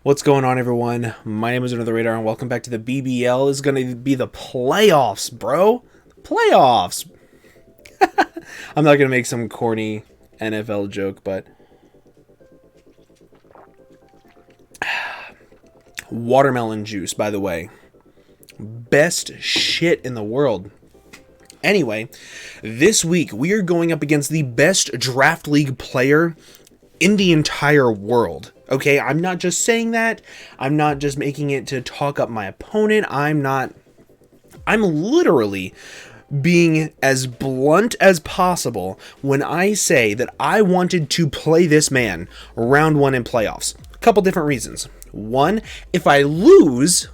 What's going on, everyone? My name is UnderTheRadar, and welcome back to the BBL. This is going to be the playoffs, bro. Playoffs. I'm not going to make some corny NFL joke, but watermelon juice, by the way. Best shit in the world. Anyway, this week we are going up against the best draft league player in the entire world. Okay, I'm not just saying that. I'm not just making it to talk up my opponent. I'm literally being as blunt as possible when I say that I wanted to play this man round one in playoffs. A couple different reasons. One, if I lose,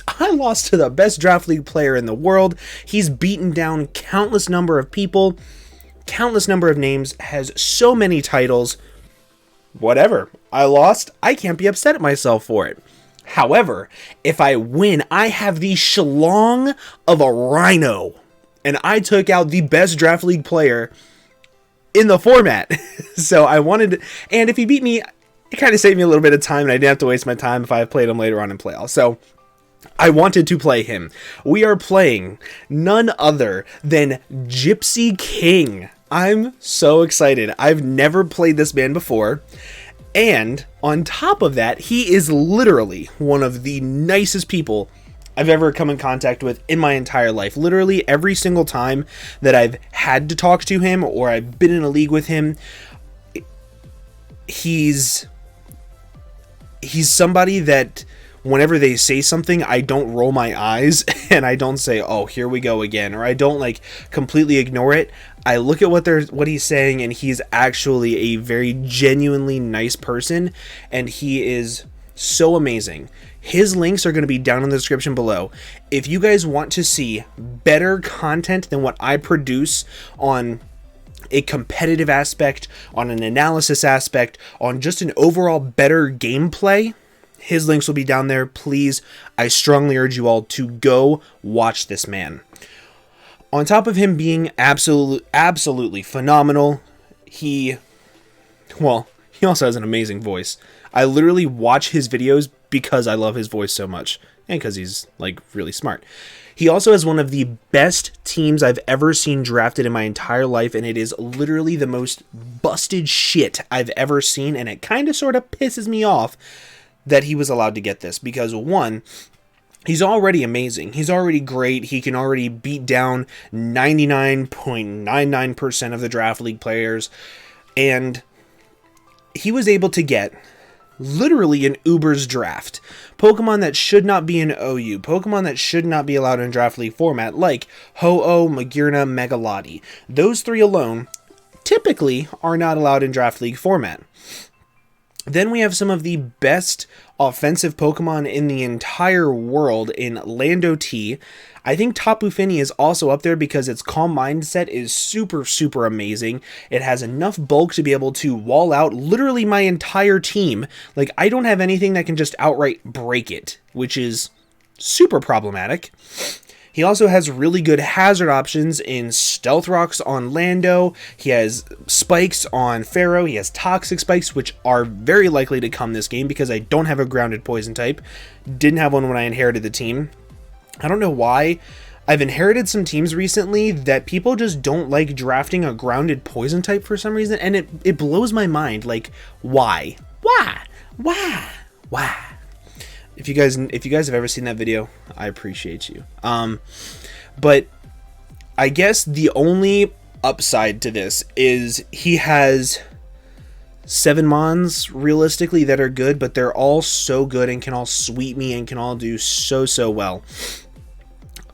I lost to the best draft league player in the world. He's beaten down countless number of people, countless number of names, has so many titles. Whatever. I lost. I can't be upset at myself for it. However, if I win, I have the schlong of a rhino. And I took out the best draft league player in the format. So I wanted... And if he beat me, it kind of saved me a little bit of time, and I didn't have to waste my time if I played him later on in playoffs. So I wanted to play him. We are playing none other than Gypsy King. I'm so excited. I've never played this man before. And on top of that, he is literally one of the nicest people I've ever come in contact with in my entire life. Literally every single time that I've had to talk to him or I've been in a league with him, he's somebody that whenever they say something, I don't roll my eyes and I don't say, oh, here we go again, or I don't completely ignore it. I look at what he's saying, and he's actually a very genuinely nice person, and he is so amazing. His links are going to be down in the description below. If you guys want to see better content than what I produce on a competitive aspect, on an analysis aspect, on just an overall better gameplay, his links will be down there. Please, I strongly urge you all to go watch this man. On top of him being absolutely phenomenal, he also has an amazing voice. I literally watch his videos because I love his voice so much, and because he's really smart. He also has one of the best teams I've ever seen drafted in my entire life, and it is literally the most busted shit I've ever seen, and it kind of sort of pisses me off that he was allowed to get this, because one, he's already amazing. He's already great. He can already beat down 99.99% of the draft league players, and he was able to get literally an Uber's draft. Pokemon that should not be in OU. Pokemon that should not be allowed in draft league format, like Ho-Oh, Magearna, Megalodi. Those three alone typically are not allowed in draft league format. Then we have some of the best offensive Pokemon in the entire world in Lando T. I think Tapu Fini is also up there because its Calm Mindset is super, super amazing. It has enough bulk to be able to wall out literally my entire team. I don't have anything that can just outright break it, which is super problematic. He also has really good hazard options in Stealth Rocks on Lando. He has Spikes on Pharaoh. He has Toxic Spikes, which are very likely to come this game because I don't have a grounded poison type. Didn't have one when I inherited the team. I don't know why. I've inherited some teams recently that people just don't like drafting a grounded poison type for some reason, and it blows my mind. Why? Why? If you guys have ever seen that video, I appreciate you. But I guess the only upside to this is he has 7 Mons realistically that are good, but they're all so good and can all sweep me and can all do so well.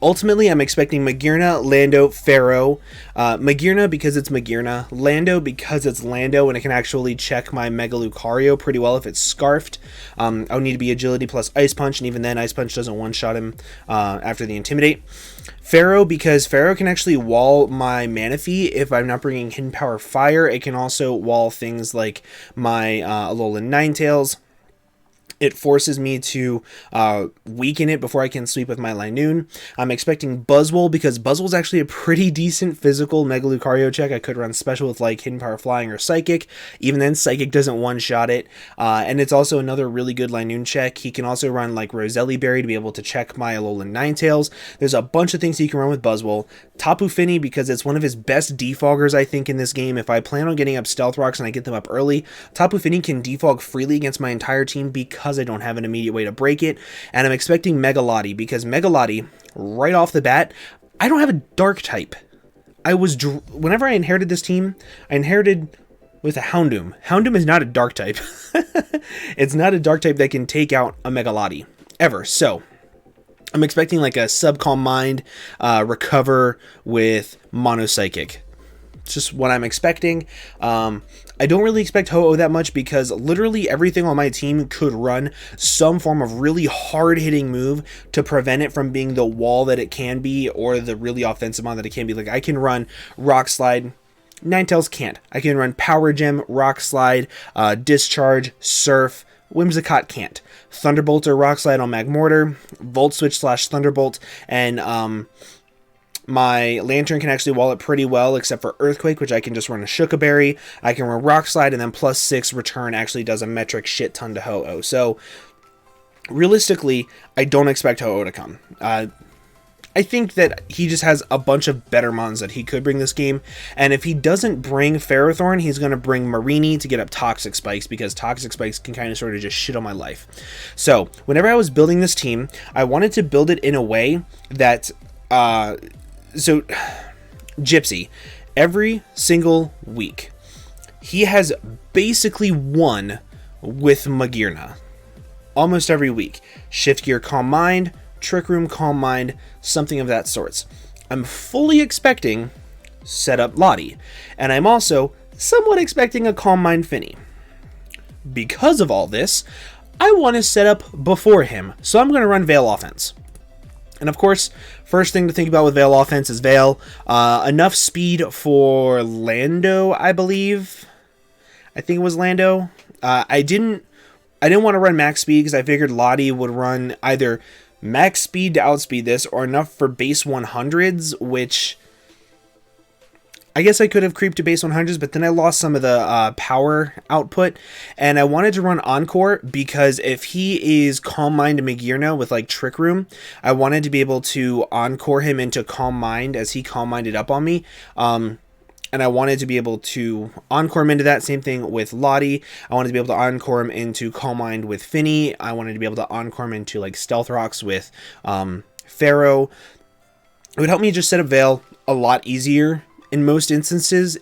Ultimately, I'm expecting Magearna, Lando, Pharaoh. Magearna because it's Magearna. Lando because it's Lando, and it can actually check my Mega Lucario pretty well if it's Scarfed. I would need to be Agility plus Ice Punch, and even then, Ice Punch doesn't one-shot him after the Intimidate. Pharaoh because Pharaoh can actually wall my Manaphy if I'm not bringing Hidden Power Fire. It can also wall things like my Alolan Ninetales. It forces me to weaken it before I can sweep with my Linoon. I'm expecting Buzzwole because Buzzwole's actually a pretty decent physical Mega Lucario check. I could run special with like Hidden Power Flying or Psychic. Even then, Psychic doesn't one-shot it. And it's also another really good Linoon check. He can also run like Roselli Berry to be able to check my Alolan Ninetales. There's a bunch of things he can run with Buzzwole. Tapu Fini because it's one of his best defoggers, I think, in this game. If I plan on getting up Stealth Rocks and I get them up early, Tapu Fini can defog freely against my entire team because I don't have an immediate way to break it. And I'm expecting Mega Lottie because Mega Lottie, right off the bat, I don't have a Dark type. Whenever I inherited this team, I inherited with a Houndoom. Houndoom is not a Dark type. It's not a Dark type that can take out a Mega Lottie, ever. So I'm expecting like a Sub-Calm Mind, recover with Mono Psychic. It's just what I'm expecting. I don't really expect Ho-Oh that much because literally everything on my team could run some form of really hard-hitting move to prevent it from being the wall that it can be or the really offensive one that it can be. Like, I can run Rock Slide. Ninetales can't. I can run Power Gem, Rock Slide, Discharge, Surf. Whimsicott can't. Thunderbolt or Rock Slide on Magmortar, Volt Switch / Thunderbolt, and my Lantern can actually wall it pretty well, except for Earthquake, which I can just run a Shuka Berry. I can run Rock Slide, and then +6 return actually does a metric shit ton to Ho-Oh. So, realistically, I don't expect Ho-Oh to come. I think that he just has a bunch of better mons that he could bring this game, and if he doesn't bring Ferrothorn, he's going to bring Marini to get up Toxic Spikes, because Toxic Spikes can kind of sort of just shit on my life. So, whenever I was building this team, I wanted to build it in a way that... So, Gypsy, every single week, he has basically won with Magearna. Almost every week. Shift Gear, Calm Mind, Trick Room, Calm Mind, something of that sorts. I'm fully expecting Setup Lottie, and I'm also somewhat expecting a Calm Mind Finny. Because of all this, I want to set up before him, so I'm going to run Veil Offense. And of course, first thing to think about with Veil Offense is Veil. Enough speed for Lando, I believe. I think it was Lando. I didn't want to run max speed because I figured Lottie would run either max speed to outspeed this or enough for base 100s, which I guess I could have creeped to base 100s, but then I lost some of the power output, and I wanted to run Encore because if he is Calm Mind to Magearna with like Trick Room, I wanted to be able to Encore him into Calm Mind as he Calm Minded up on me, and I wanted to be able to Encore him into that. Same thing with Lottie. I wanted to be able to Encore him into Calm Mind with Finny. I wanted to be able to Encore him into like Stealth Rocks with Pharaoh. It would help me just set up Veil a lot easier. In most instances,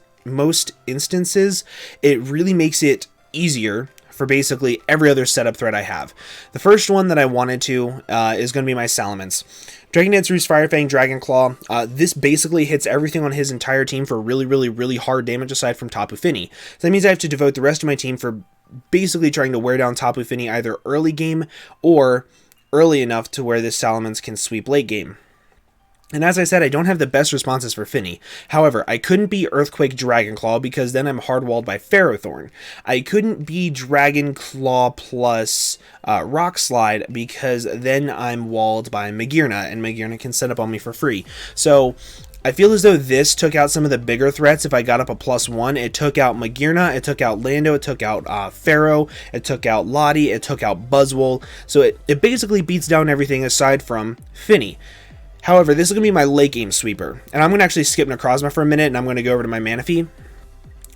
it really makes it easier for basically every other setup thread I have. The first one that I wanted to is going to be my Salamence. Dragon Dance, Roost, Fire Fang, Dragon Claw. This basically hits everything on his entire team for really, really, really hard damage aside from Tapu Fini. So that means I have to devote the rest of my team for basically trying to wear down Tapu Fini either early game or early enough to where this Salamence can sweep late game. And as I said, I don't have the best responses for Finny. However, I couldn't be Earthquake Dragon Claw because then I'm hardwalled by Ferrothorn. I couldn't be Dragon Claw plus Rock Slide because then I'm walled by Magearna, and Magearna can set up on me for free. So I feel as though this took out some of the bigger threats if I got up a +1. It took out Magearna, it took out Lando, it took out Pharaoh, it took out Lottie, it took out Buzzwole. So it basically beats down everything aside from Finny. However, this is going to be my late game sweeper, and I'm going to actually skip Necrozma for a minute, and I'm going to go over to my Manaphy.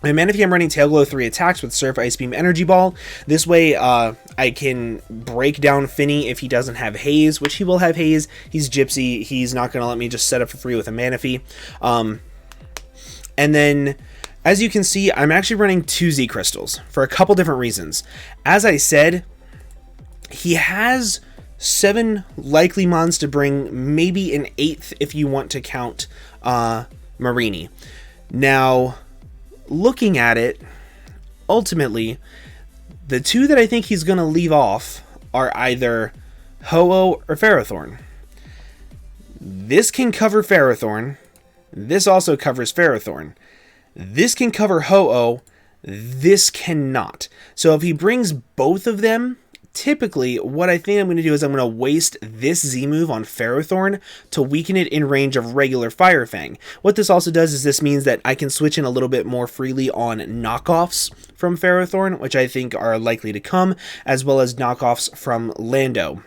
My Manaphy, I'm running Tail Glow 3 attacks with Surf, Ice Beam, Energy Ball. This way, I can break down Finny if he doesn't have Haze, which he will have Haze. He's Gypsy. He's not going to let me just set up for free with a Manaphy. And then, as you can see, I'm actually running 2 Z Crystals for a couple different reasons. As I said, he has 7 likely mons to bring, maybe an 8th if you want to count Marini. Now, looking at it, ultimately, the 2 that I think he's going to leave off are either Ho-Oh or Ferrothorn. This can cover Ferrothorn. This also covers Ferrothorn. This can cover Ho-Oh. This cannot. So if he brings both of them, typically, what I think I'm going to do is I'm going to waste this Z move on Ferrothorn to weaken it in range of regular Fire Fang. What this also does is this means that I can switch in a little bit more freely on knockoffs from Ferrothorn, which I think are likely to come, as well as knockoffs from Lando.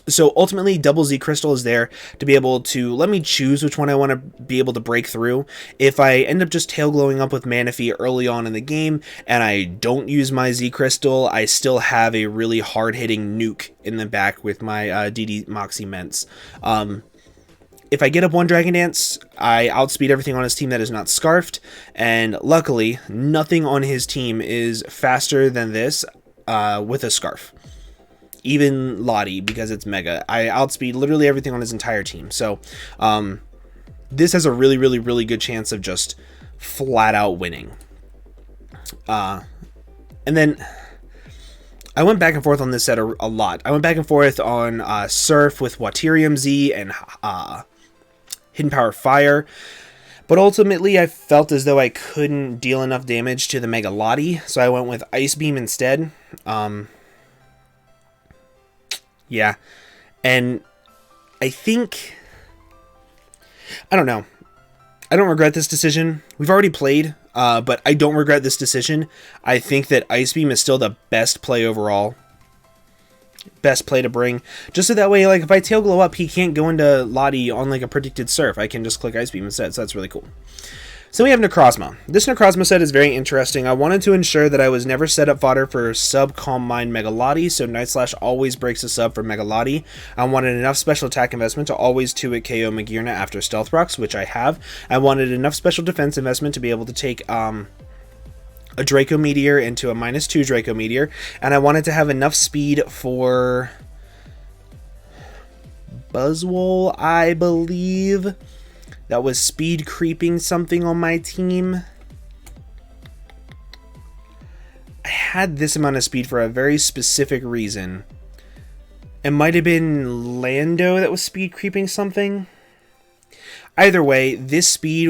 So ultimately, Double Z Crystal is there to be able to let me choose which one I want to be able to break through. If I end up just tail glowing up with Manaphy early on in the game, and I don't use my Z Crystal, I still have a really hard-hitting nuke in the back with my DD Moxie Ments. If I get up one Dragon Dance, I outspeed everything on his team that is not Scarfed, and luckily, nothing on his team is faster than this with a Scarf. Even Lottie, because it's Mega. I outspeed literally everything on his entire team. So, this has a really, really, really good chance of just flat out winning. And then, I went back and forth on this set a lot. I went back and forth on Surf with Waterium Z and Hidden Power Fire. But ultimately, I felt as though I couldn't deal enough damage to the Mega Lottie. So I went with Ice Beam instead. Yeah, and I think, I don't know, I don't regret this decision. We've already played, but I don't regret this decision. I think that Ice Beam is still the best play overall. Best play to bring. Just so that way, like, if I tail glow up, he can't go into Lottie on, like, a predicted Surf. I can just click Ice Beam instead, so that's really cool. So we have Necrozma. This Necrozma set is very interesting. I wanted to ensure that I was never set up fodder for sub Calm Mind Mega Lottie, so Night Slash always breaks a sub for Mega Lottie. I wanted enough special attack investment to always 2-hit KO Magearna after Stealth Rocks, which I have. I wanted enough special defense investment to be able to take a Draco Meteor into a -2 Draco Meteor, and I wanted to have enough speed for Buzzwole, I believe. That was speed creeping something on my team. I had this amount of speed for a very specific reason. It might have been Lando that was speed creeping something. Either way, this speed,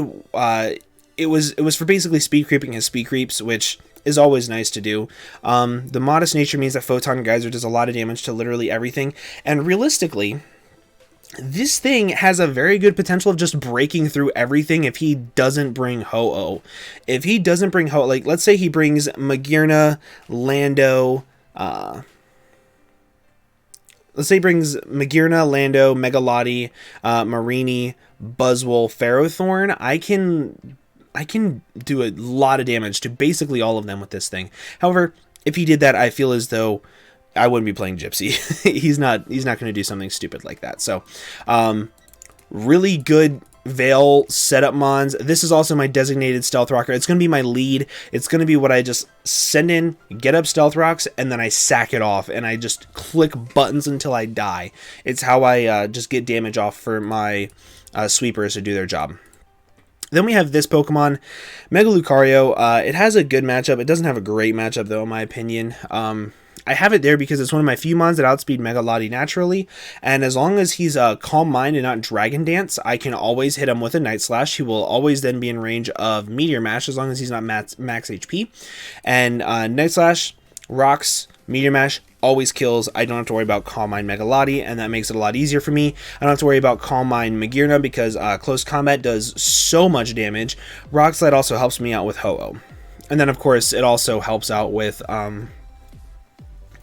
it was for basically speed creeping his speed creeps, which is always nice to do. The modest nature means that Photon Geyser does a lot of damage to literally everything, and realistically, this thing has a very good potential of just breaking through everything if he doesn't bring Ho-Oh. If he doesn't bring Ho-Oh, like, let's say he brings Magearna, Lando, let's say he brings Magearna, Lando, Mega Lottie, Marini, Buzzwole, Ferrothorn, I can do a lot of damage to basically all of them with this thing. However, if he did that, I feel as though I wouldn't be playing Gypsy. He's not going to do something stupid like that. So, really good Veil setup mons. This is also my designated Stealth Rocker. It's going to be my lead. It's going to be what I just send in, get up Stealth Rocks, and then I sack it off, and I just click buttons until I die. It's how I just get damage off for my sweepers to do their job. Then we have this Pokemon, Mega Lucario. It has a good matchup. It doesn't have a great matchup, though, in my opinion. I have it there because it's one of my few mons that outspeed Mega Lottie naturally, and as long as he's Calm Mind and not Dragon Dance, I can always hit him with a Night Slash. He will always then be in range of Meteor Mash as long as he's not max HP. And Night Slash, Rocks, Meteor Mash always kills. I don't have to worry about Calm Mind Mega Lottie, and that makes it a lot easier for me. I don't have to worry about Calm Mind Magearna because Close Combat does so much damage. Rock Slide also helps me out with Ho-Oh. And then, of course, it also helps out with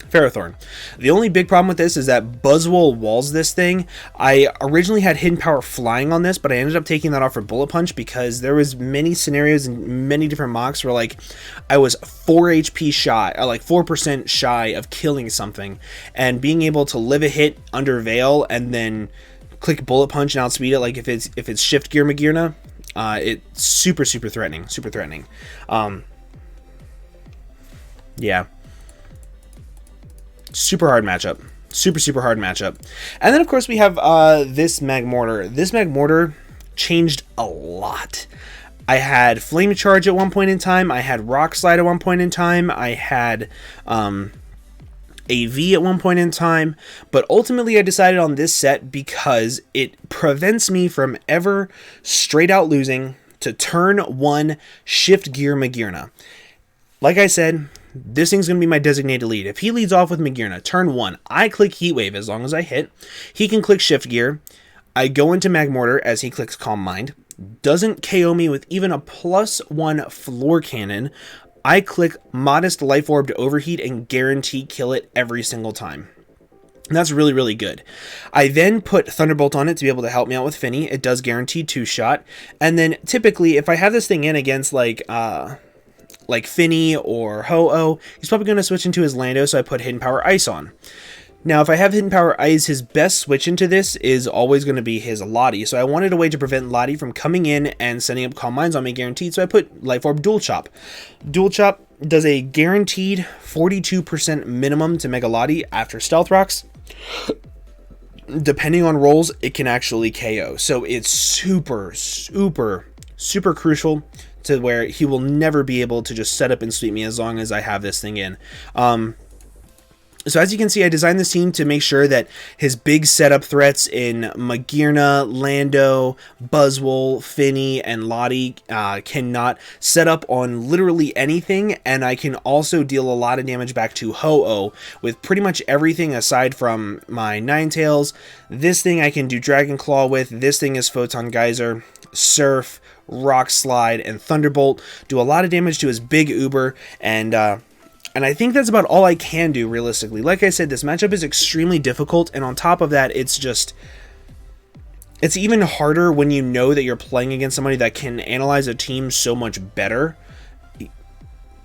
Ferrothorn. The only big problem with this is that Buzzwole walls this thing. I originally had Hidden Power Flying on this, but I ended up taking that off for Bullet Punch because there was many scenarios and many different mocks where, like, I was 4 HP shy, like 4% shy of killing something, and being able to live a hit under Veil and then click Bullet Punch and outspeed it, like if it's Shift Gear Magearna, it's super threatening, yeah. Super hard matchup. Super hard matchup. And then, of course, we have this Magmortar. This Magmortar changed a lot. I had Flame Charge at one point in time. I had Rock Slide at one point in time. I had AV at one point in time. But ultimately, I decided on this set because it prevents me from ever straight out losing to turn 1 Shift Gear Magearna. Like I said, this thing's going to be my designated lead. If he leads off with Magearna, turn 1, I click Heat Wave as long as I hit. He can click Shift Gear. I go into Magmortar as he clicks Calm Mind. Doesn't KO me with even a +1 Floor Cannon. I click Modest Life Orb to overheat and guarantee kill it every single time. And that's really, really good. I then put Thunderbolt on it to be able to help me out with Finny. It does guarantee 2-shot. And then typically, if I have this thing in against like Finny or Ho-Oh, he's probably going to switch into his Lando, so I put Hidden Power Ice on. Now, if I have Hidden Power Ice, his best switch into this is always going to be his Lottie. So I wanted a way to prevent Lottie from coming in and sending up Calm Minds on me guaranteed, so I put Life Orb Dual Chop. Dual Chop does a guaranteed 42% minimum to Mega Lottie after Stealth Rocks. Depending on rolls, it can actually KO. So it's super, super, super crucial to where he will never be able to just set up and sweep me as long as I have this thing in. So as you can see, I designed this team to make sure that his big setup threats in Magearna, Lando, Buzzwole, Finny, and Lottie cannot set up on literally anything, and I can also deal a lot of damage back to Ho-Oh with pretty much everything aside from my Ninetales. This thing I can do Dragon Claw with. This thing is Photon Geyser, Surf, Rock Slide, and Thunderbolt. Do a lot of damage to his big Uber, and I think that's about all I can do, realistically. Like I said, this matchup is extremely difficult, and on top of that, it's even harder when you know that you're playing against somebody that can analyze a team so much better.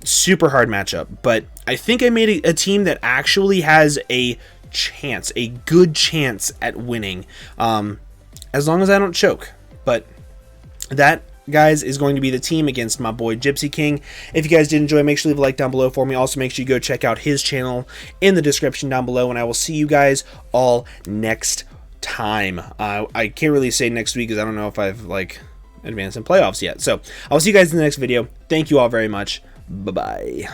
Super hard matchup, but I think I made a team that actually has a chance, a good chance at winning, as long as I don't choke. But that, guys, is going to be the team against my boy Gypsy King. If you guys did enjoy, make sure to leave a like down below for me. Also, make sure you go check out his channel in the description down below, and I will see you guys all next time. I can't really say next week because I don't know if I've advanced in playoffs yet. So I'll see you guys in the next video. Thank you all very much. Bye-bye.